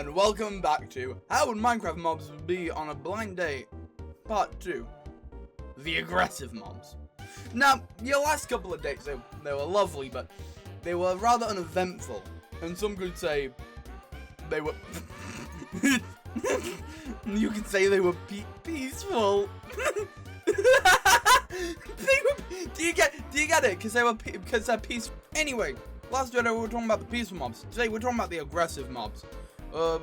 and welcome back to How Would Minecraft Mobs Be on a Blind Date, Part 2, The Aggressive Mobs. Now, your last couple of dates, they were lovely, but they were rather uneventful, and some could say they were... you could say they were peaceful. Do you get it? Because they're peaceful. Anyway, last video we were talking about the peaceful mobs. Today we're talking about the aggressive mobs. The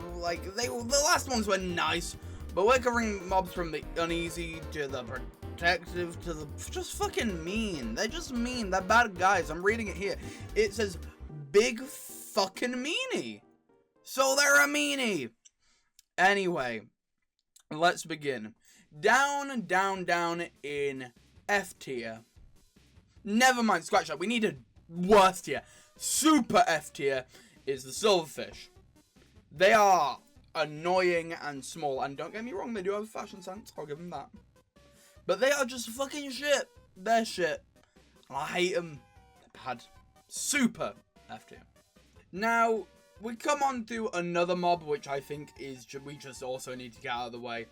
last ones were nice, but we're covering mobs from the uneasy to the protective to the just fucking mean. They're just mean. They're bad guys. I'm reading it here. It says big fucking meanie. So they're a meanie. Anyway, let's begin. Down in F tier. Never mind, scratch that. We need a worse tier. Super F tier is the silverfish. They are annoying and small, and don't get me wrong, they do have a fashion sense, I'll give them that. But they are just fucking shit. They're shit. And I hate them. They're bad. Super F tier. Now, we come on to another mob, which I think is, we just also need to get out of the way.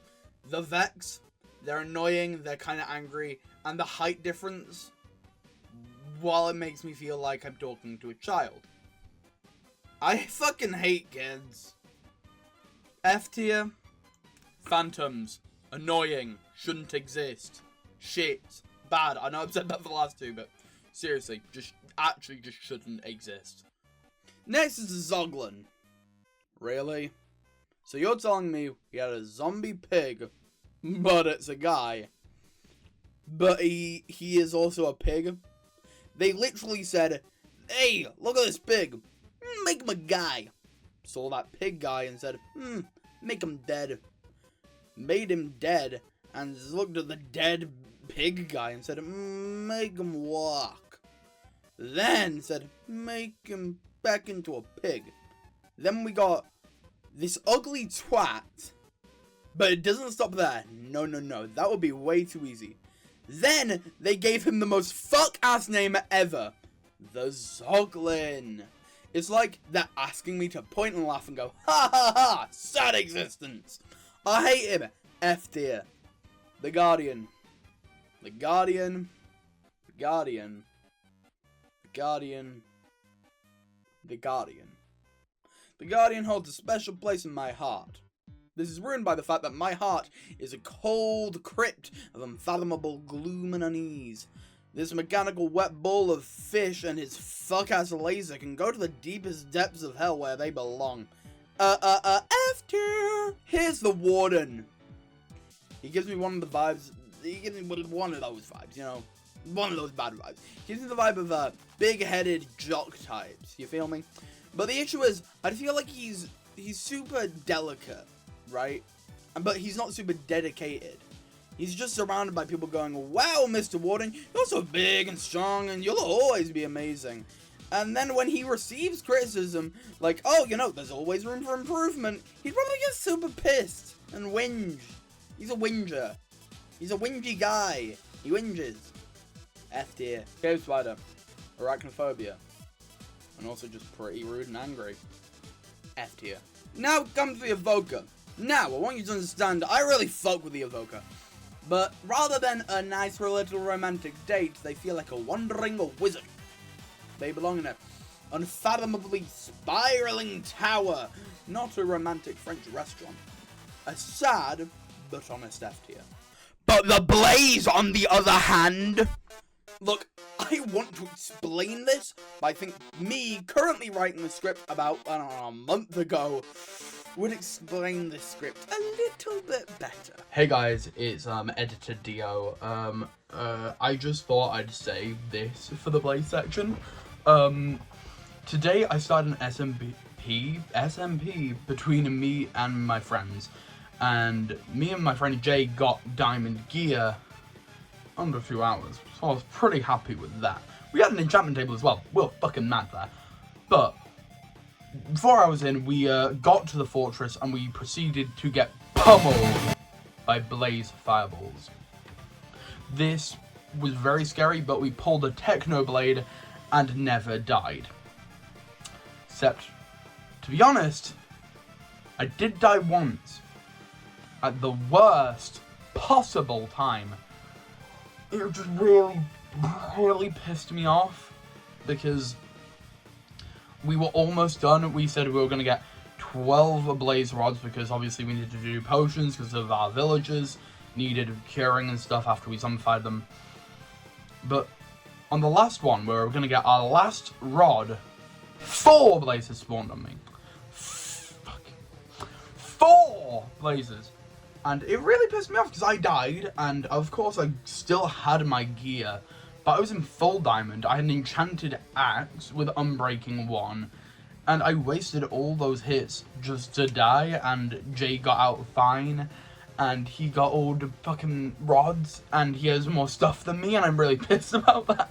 The Vex. They're annoying, they're kind of angry, and the height difference, while it makes me feel like I'm talking to a child. I fucking hate kids. F tier. Phantoms. Annoying. Shouldn't exist. Shit. Bad. I know I've said that for the last two, but seriously, just shouldn't exist. Next is the Zoglin. Really? So you're telling me we had a zombie pig, but it's a guy. But he is also a pig? They literally said, hey, look at this pig. Make him a guy. Saw that pig guy and said, make him dead. Made him dead and looked at the dead pig guy and said, make him walk. Then said, make him back into a pig. Then we got this ugly twat. But it doesn't stop there. No. That would be way too easy. Then they gave him the most fuck-ass name ever. The Zoglin. It's like they're asking me to point and laugh and go, ha ha ha, sad existence. I hate him. F tier. The Guardian. The Guardian. The Guardian. The Guardian. The Guardian. The Guardian holds a special place in my heart. This is ruined by the fact that my heart is a cold crypt of unfathomable gloom and unease. This mechanical wet ball of fish and his fuck-ass laser can go to the deepest depths of hell where they belong. F tier! Here's the Warden. He gives me one of the vibes, he gives me one of those vibes, you know? One of those bad vibes. He gives me the vibe of big-headed jock types, you feel me? But the issue is, I feel like he's super delicate, right? But he's not super dedicated. He's just surrounded by people going, wow, Mr. Warden, you're so big and strong and you'll always be amazing. And then when he receives criticism, like, oh, you know, there's always room for improvement, he probably gets super pissed and whinge. He's a whinger. He's a whingy guy. He whinges. F tier. Cave spider. Arachnophobia. And also just pretty rude and angry. F tier. Now comes the Evoker. Now, I want you to understand, I really fuck with the Evoker. But rather than a nice little romantic date, they feel like a wandering wizard. They belong in an unfathomably spiraling tower, not a romantic French restaurant. A sad but honest F tier. But the Blaze, on the other hand... Look, I want to explain this, but I think me currently writing the script about, I don't know, a month ago, would explain the script a little bit better. Hey guys, it's LilypadDio. I just thought I'd say this for the Blaze section. Today I started an SMP between me and my friends, and me and my friend Jay got diamond gear under 2 hours, so I was pretty happy with that. We had an enchantment table as well. We were fucking mad there. But 4 hours in, we got to the fortress and we proceeded to get pummeled by blaze fireballs. This was very scary, but we pulled a Technoblade and never died. Except, to be honest, I did die once, at the worst possible time. It just really pissed me off, because we were almost done. We said we were going to get 12 blaze rods, because obviously we needed to do potions because of our villagers needed curing and stuff after we zombified them. But on the last one, where we're going to get our last rod, 4 blazes spawned on me. Fucking 4 blazes. And it really pissed me off because I died, and of course I still had my gear, but I was in full diamond. I had an enchanted axe with unbreaking 1, and I wasted all those hits just to die, and Jay got out fine, and he got all the fucking rods, and he has more stuff than me, and I'm really pissed about that.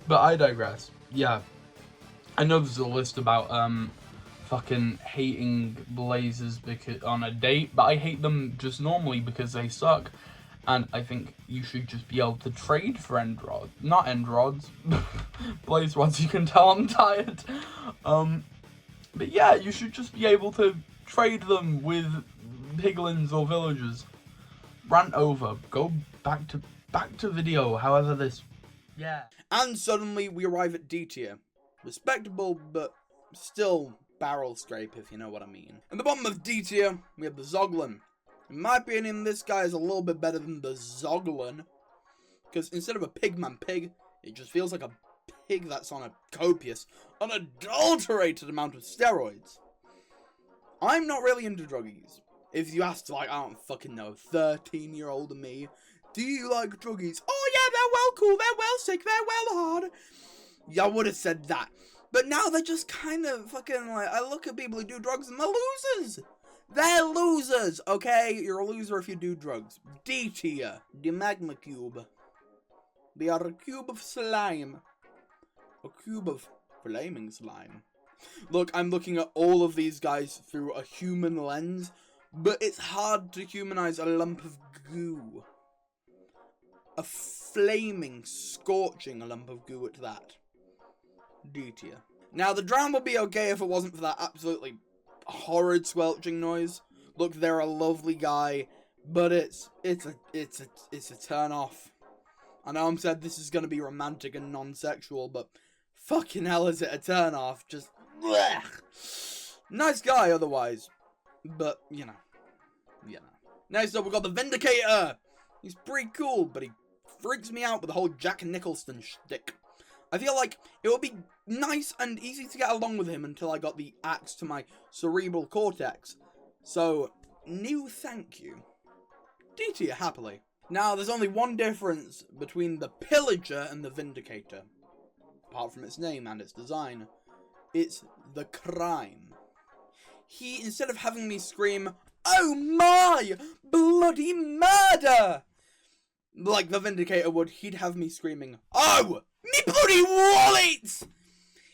But I digress. Yeah. I know there's a list about, fucking hating blazes because on a date, but I hate them just normally because they suck. And I think you should just be able to trade for end rods. Not end rods. Blaze rods, you can tell I'm tired. But yeah, you should just be able to trade them with piglins or villagers. Rant over. Go back to video, however this... Yeah. And suddenly we arrive at D tier. Respectable, but still barrel scrape, if you know what I mean. At the bottom of D tier, we have the Zoglin. In my opinion, this guy is a little bit better than the Zoglin, because instead of a pigman pig, it just feels like a pig that's on a copious, unadulterated amount of steroids. I'm not really into druggies. If you asked, like, I don't fucking know, 13-year-old me, do you like druggies? Oh yeah, they're well cool, they're well sick, they're well hard. Yeah, I would have said that. But now they're just kind of fucking like, I look at people who do drugs and they're losers. They're losers, okay? You're a loser if you do drugs. D tier, the magma cube. They are a cube of slime. A cube of flaming slime. Look, I'm looking at all of these guys through a human lens, but it's hard to humanize a lump of goo. A flaming, scorching lump of goo at that. D tier. Now, the drown would be okay if it wasn't for that absolutely horrid squelching noise. Look, they're a lovely guy, but it's a turn off. I know I'm said this is gonna be romantic and non-sexual, but fucking hell is it a turn off. Just blech. Nice guy otherwise, but you know. Next up we got the Vindicator. He's pretty cool, but he freaks me out with the whole Jack Nicholson shtick. I feel like it would be nice and easy to get along with him until I got the axe to my cerebral cortex. So, no thank you. D tier, happily. Now, there's only one difference between the Pillager and the Vindicator. Apart from its name and its design. It's the crime. He, instead of having me scream, "Oh my! Bloody murder!" like the Vindicator would, he'd have me screaming, "Oh! Me bloody wallet!"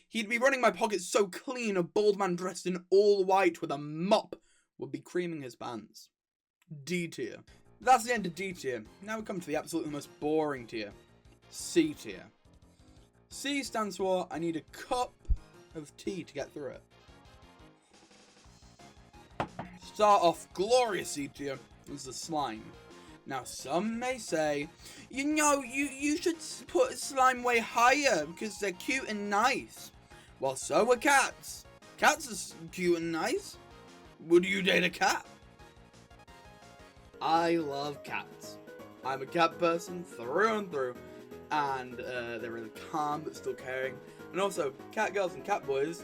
He'd be running my pockets so clean a bald man dressed in all white with a mop would be creaming his pants. D tier. That's the end of D tier. Now we come to the absolutely most boring tier. C tier. C stands for I need a cup of tea to get through it. Start off glorious C tier is the slime. Now, some may say, you know, you should put slime way higher because they're cute and nice. Well, so are cats. Cats are cute and nice. Would you date a cat? I love cats. I'm a cat person through and through. And they're really calm but still caring. And also, cat girls and cat boys,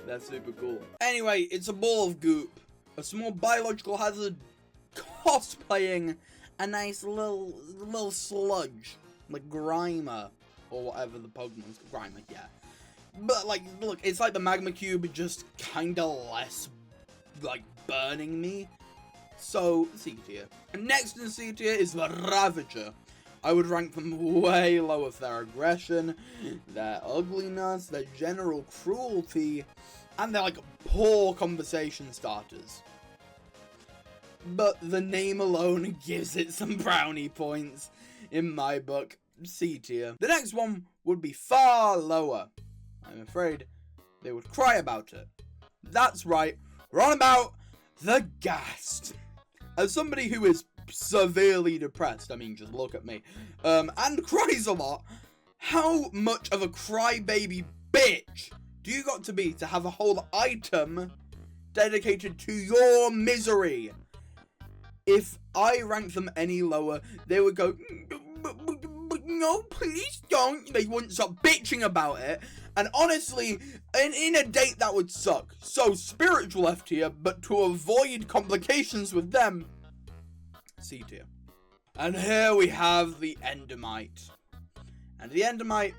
they're super cool. Anyway, it's a ball of goop. A small biological hazard cosplaying a nice little sludge, like Grimer, or whatever the Pokemon's Grimer, yeah. But like, look, it's like the magma cube, just kinda less, like, burning me. So, C tier. And next in C tier is the Ravager. I would rank them way lower for their aggression, their ugliness, their general cruelty, and their, like, poor conversation starters. But the name alone gives it some brownie points in my book. C tier. The next one would be far lower. I'm afraid they would cry about it. That's right, we're on about the Ghast. As somebody who is severely depressed, I mean, just look at me, and cries a lot, how much of a crybaby bitch do you got to be to have a whole item dedicated to your misery? If I ranked them any lower, they would go, no, please don't. They wouldn't stop bitching about it. And honestly, in a date, that would suck. So, spiritual F tier, but to avoid complications with them, C tier. And here we have the Endermite. And the Endermite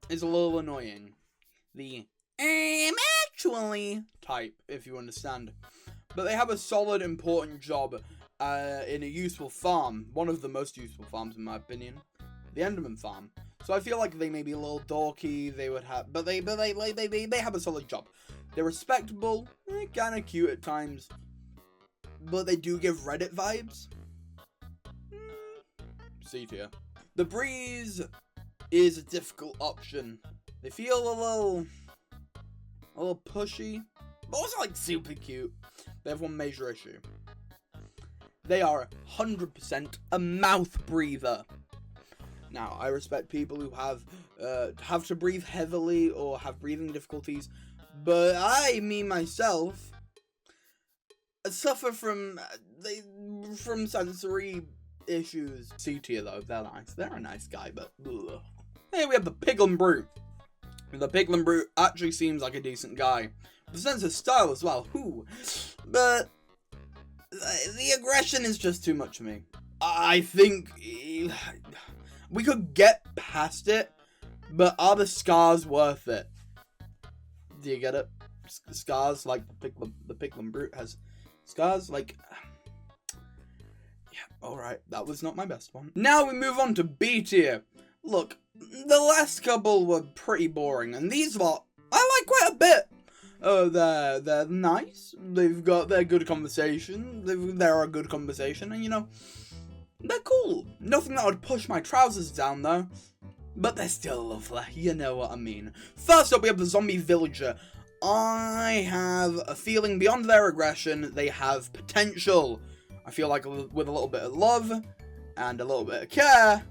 is a little annoying. The actually type, if you understand. But they have a solid, important job in a useful farm. One of the most useful farms, in my opinion. The Enderman farm. So I feel like they may be a little dorky. They would have, but they have a solid job. They're respectable. Kind of cute at times. But they do give Reddit vibes. C tier. The Breeze is a difficult option. They feel a little pushy, but also like super cute. They have one major issue. They are 100% a mouth breather. Now, I respect people who have to breathe heavily or have breathing difficulties, but I, me myself, suffer from sensory issues. C tier though, they're nice. They're a nice guy, but ugh. Hey, we have the Piglin Brute. The Piglin Brute actually seems like a decent guy. The sense of style as well, but the aggression is just too much for me. I think we could get past it, but are the scars worth it? Do you get it? Scars, like the Piglin Brute has scars, like... Yeah, alright, that was not my best one. Now we move on to B tier. Look, the last couple were pretty boring, and these lot, I like quite a bit. They're nice, they've got their good conversation, they're a good conversation, and you know, they're cool. Nothing that would push my trousers down though, but they're still lovely, you know what I mean. First up we have the Zombie Villager. I have a feeling beyond their aggression, they have potential. I feel like with a little bit of love, and a little bit of care,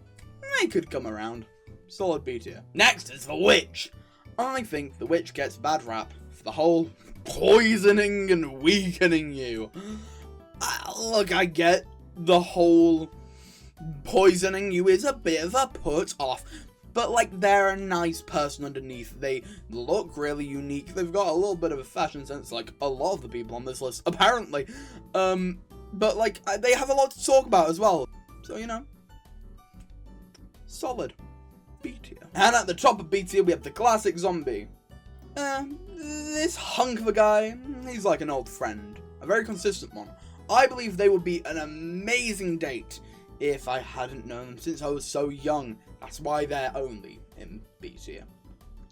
they could come around. Solid B tier. Next is the Witch. I think the Witch gets bad rap for the whole poisoning and weakening you. Look, I get the whole poisoning you is a bit of a put off, but like they're a nice person underneath. They look really unique. They've got a little bit of a fashion sense, like a lot of the people on this list, apparently. But like they have a lot to talk about as well. So you know, solid B tier. And at the top of B tier we have the classic zombie. This hunk of a guy, he's like an old friend, a very consistent one. I believe they would be an amazing date if I hadn't known them since I was so young. That's why they're only in B tier.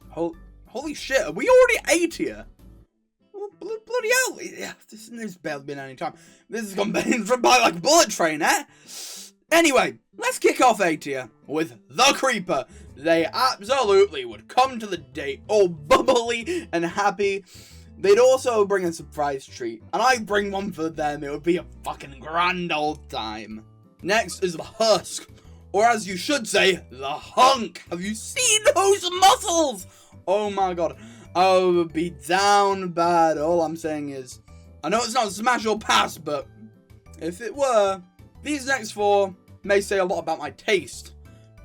Holy shit, are we already A tier? Bloody hell, yeah, there's barely been any time. This has gone by like a bullet train, eh? Anyway, let's kick off A tier with the Creeper. They absolutely would come to the date all bubbly and happy. They'd also bring a surprise treat, and I'd bring one for them. It would be a fucking grand old time. Next is the Husk, or as you should say, the Hunk. Have you seen those muscles? Oh my god, I would be down bad. All I'm saying is, I know it's not smash or pass, but if it were, these next four may say a lot about my taste.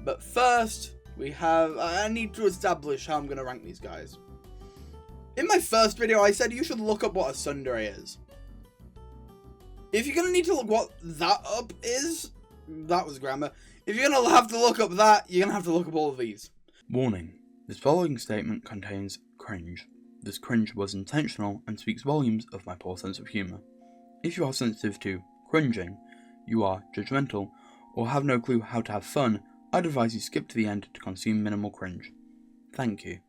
But first, I need to establish how I'm going to rank these guys. In my first video, I said you should look up what a tsundere is. If you're going to need to look what that up is, that was grammar. If you're going to have to look up that, you're going to have to look up all of these. Warning. This following statement contains cringe. This cringe was intentional and speaks volumes of my poor sense of humour. If you are sensitive to cringing, you are judgmental, or have no clue how to have fun, I'd advise you skip to the end to consume minimal cringe. Thank you.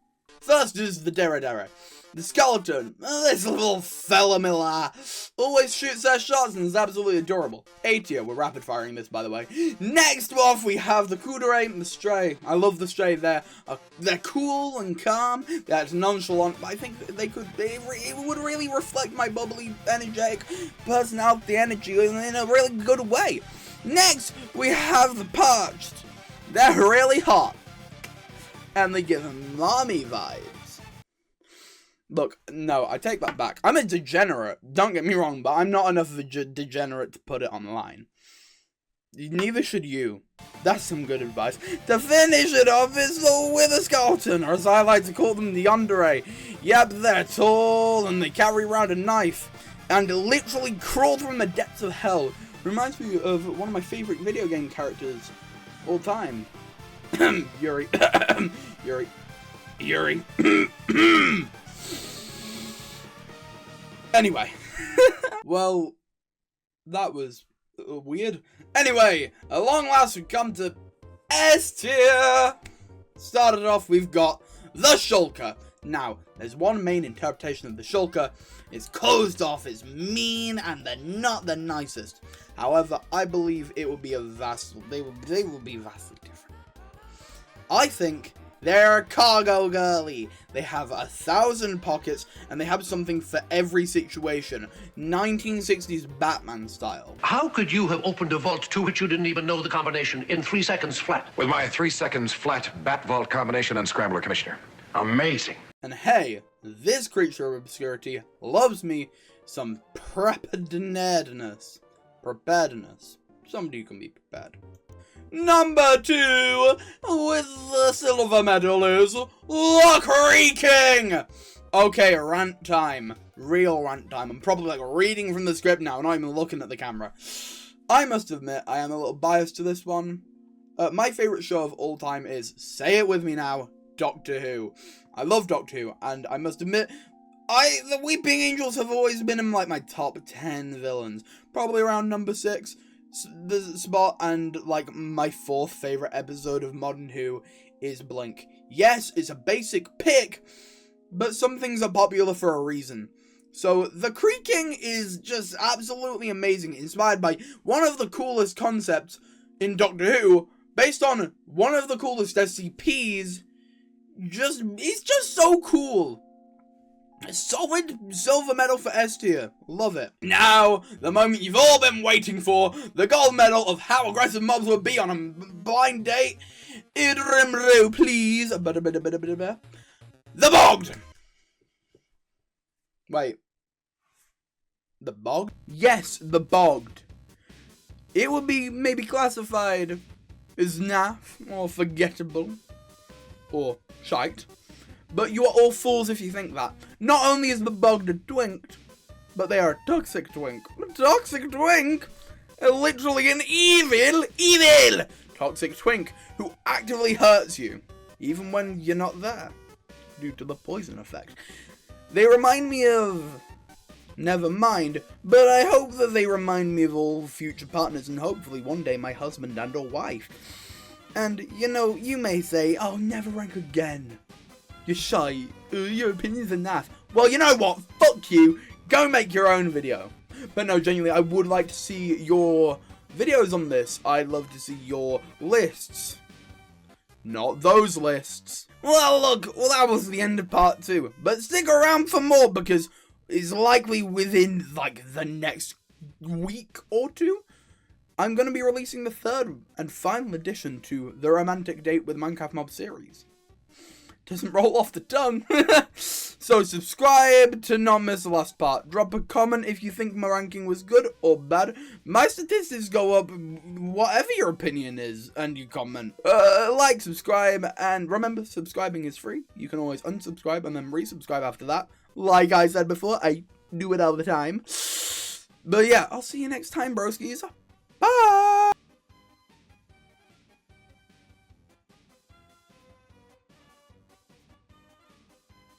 First is the Dere. The skeleton, this little fella Miller, always shoots their shots and is absolutely adorable. A tier, we're rapid firing this by the way. Next off we have the Kudere and the Stray. I love the Stray, they're cool and calm, they're nonchalant, but I think it would really reflect my bubbly, energetic personality energy in a really good way. Next, we have the Parched. They're really hot, and they give mommy vibes. Look, no, I take that back. I'm a degenerate, don't get me wrong, but I'm not enough of a degenerate to put it online. Neither should you. That's some good advice. To finish it off is the Wither Skeleton, or as I like to call them, the Undertale. Yep, they're tall, and they carry around a knife, and literally crawl from the depths of hell. Reminds me of one of my favourite video game characters all time. Yuri. Yuri. Anyway. Well, that was weird. Anyway, at long last we come to S tier. Started off, we've got the Shulker. Now, there's one main interpretation of the Shulker. It's closed off, it's mean, and they're not the nicest. However, I believe it will be they will be vastly different. I think they're a cargo girly. They have 1,000 pockets, and they have something for every situation. 1960s Batman style. How could you have opened a vault to which you didn't even know the combination in 3 seconds flat? With my 3 seconds flat Bat Vault combination unscrambler, Commissioner. Amazing. And hey, this creature of obscurity loves me some preparedness. Somebody can be prepared. Number 2 with the silver medal is the Creaking. Okay, rant time. Real rant time. I'm probably like reading from the script now, not even looking at the camera. I must admit, I am a little biased to this one. My favourite show of all time is, say it with me now, Doctor Who. I love Doctor Who, and I must admit, the Weeping Angels have always been in like my top 10 villains. Probably around number 6. The spot, and like my 4th favourite episode of Modern Who is Blink. Yes, it's a basic pick, but some things are popular for a reason. So the Creaking is just absolutely amazing, inspired by one of the coolest concepts in Doctor Who, based on one of the coolest SCPs. It's just so cool. A solid silver medal for S tier. Love it. Now, the moment you've all been waiting for, the gold medal of how aggressive mobs would be on a blind date. Idrimru, please. The Bogged. Wait. The Bogged? Yes, the Bogged. It would be maybe classified as naff, or forgettable, or shite. But you are all fools if you think that. Not only is the Bogged a twink, but they are a toxic twink. A toxic twink? Literally an evil toxic twink who actively hurts you, even when you're not there, due to the poison effect. They remind me of... never mind, but I hope that they remind me of all future partners and hopefully one day my husband and or wife. And, you know, you may say, oh, never rank again. You're shy. Your opinions are naff. Well, you know what? Fuck you. Go make your own video. But no, genuinely, I would like to see your videos on this. I'd love to see your lists. Not those lists. Well, look. Well, that was the end of part 2. But stick around for more because it's likely within, like, the next week or 2. I'm going to be releasing the 3rd and final edition to the Romantic Date with Minecraft Mob series. Doesn't roll off the tongue. So subscribe to not miss the last part. Drop a comment if you think my ranking was good or bad. My statistics go up whatever your opinion is and you comment. Like, subscribe, and remember, subscribing is free. You can always unsubscribe and then resubscribe after that. Like I said before, I do it all the time. But yeah, I'll see you next time, broskies. Bye!